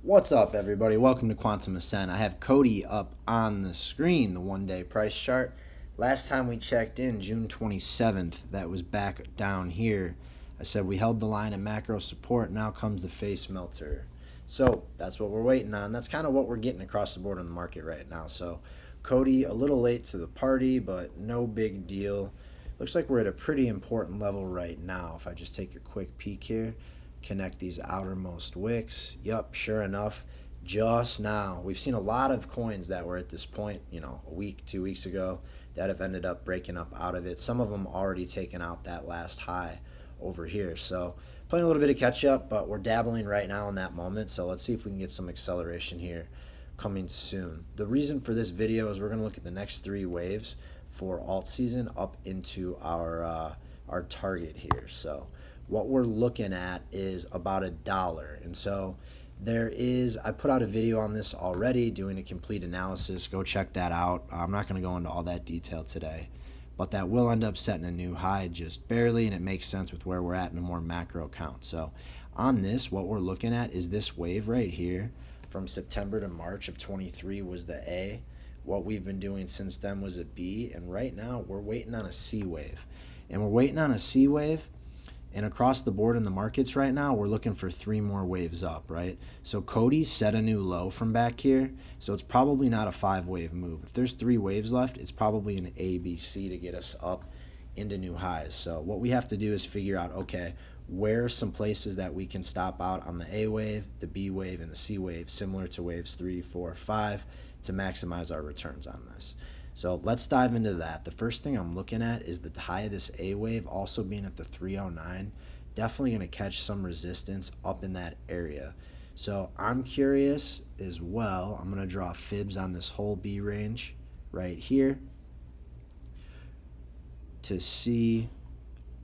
What's up, everybody? Welcome to Quantum Ascent. I have COTI up on the screen, the one-day price chart. Last time we checked in, June 27th, that was back down here. I said we held the line at macro support. Now comes the face melter. So that's what we're waiting on. That's kind of what we're getting across the board on the market right now. So COTI a little late to the party, but no big deal. Looks like we're at a pretty important level right now. If I just take a quick peek here, connect these outermost wicks. Yep, sure enough, just now. We've seen a lot of coins that were at this point, a week, 2 weeks ago, that have ended up breaking up out of it. Some of them already taken out that last high over here. So playing a little bit of catch up, but we're dabbling right now in that moment. So let's see if we can get some acceleration here coming soon. The reason for this video is we're going to look at the next three waves for Altseason up into our target here. So what we're looking at is about $1. And so I put out a video on this already doing a complete analysis. Go check that out. I'm not going to go into all that detail today, but that will end up setting a new high just barely, and it makes sense with where we're at in a more macro count. So on this, what we're looking at is this wave right here from September to March of 23 was the A. What we've been doing since then was a B, and right now we're waiting on a C wave. And we're waiting on a C wave, and across the board in the markets right now, we're looking for three more waves up, right? So COTI set a new low from back here, so it's probably not a 5-wave move. If there's 3 waves left, it's probably an A, B, C to get us up into new highs. So what we have to do is figure out, okay, where are some places that we can stop out on the A wave, the B wave, and the C wave, similar to waves 3, 4, 5, to maximize our returns on this. So let's dive into that. The first thing I'm looking at is the high of this A wave also being at the 309. Definitely going to catch some resistance up in that area. So I'm curious as well. I'm going to draw fibs on this whole B range right here to see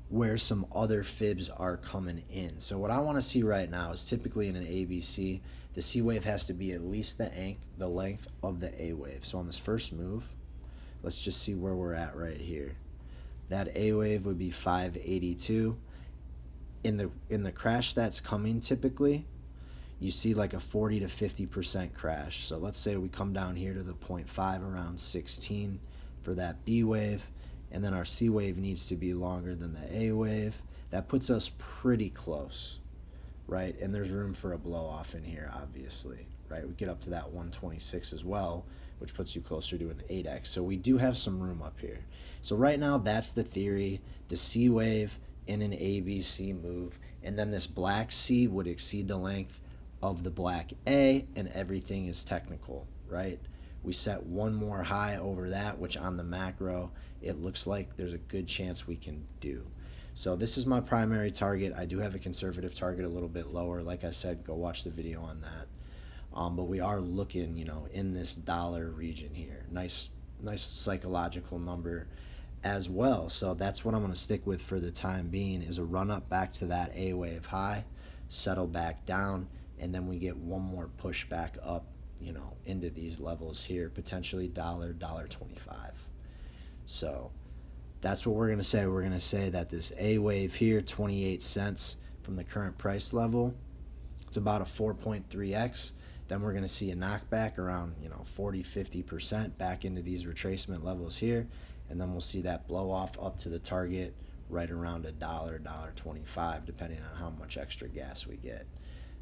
where some other fibs are coming in. So what I want to see right now is typically in an ABC, the C wave has to be at least the length of the A wave. So on this first move, let's just see where we're at right here. That A wave would be 582. In the crash that's coming, typically, you see like a 40 to 50% crash. So let's say we come down here to the 0.5 around 16 for that B wave, and then our C wave needs to be longer than the A wave. That puts us pretty close, right? And there's room for a blow off in here, obviously, right? We get up to that 126 as well, which puts you closer to an 8x. So we do have some room up here. So right now, that's the theory. The C wave in an ABC move, and then this black C would exceed the length of the black A, and everything is technical, right? We set one more high over that, which on the macro, it looks like there's a good chance we can do. So this is my primary target. I do have a conservative target a little bit lower. Like I said, go watch the video on that. But we are looking, in this dollar region here. Nice psychological number as well. So that's what I'm going to stick with for the time being, is a run up back to that A wave high, settle back down, and then we get one more push back up, into these levels here, potentially $1.25. So that's what we're going to say. We're going to say that this A wave here, 28 cents from the current price level, it's about a 4.3x. Then we're going to see a knockback around 40-50% back into these retracement levels here, and then we'll see that blow off up to the target right around $1.25, depending on how much extra gas we get.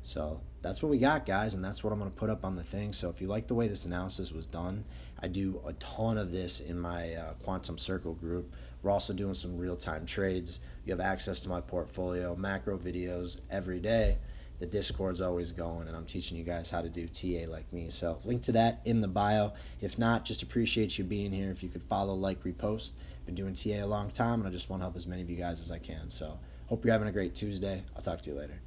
So that's what we got, guys, and that's what I'm going to put up on the thing. So if you like the way this analysis was done, I do a ton of this in my Quantum Circle group. We're also doing some real-time trades. You have access to my portfolio, macro videos every day. The Discord's always going, and I'm teaching you guys how to do TA like me. So link to that in the bio. If not, just appreciate you being here. If you could follow, like, repost. Been doing TA a long time, and I just want to help as many of you guys as I can. So hope you're having a great Tuesday. I'll talk to you later.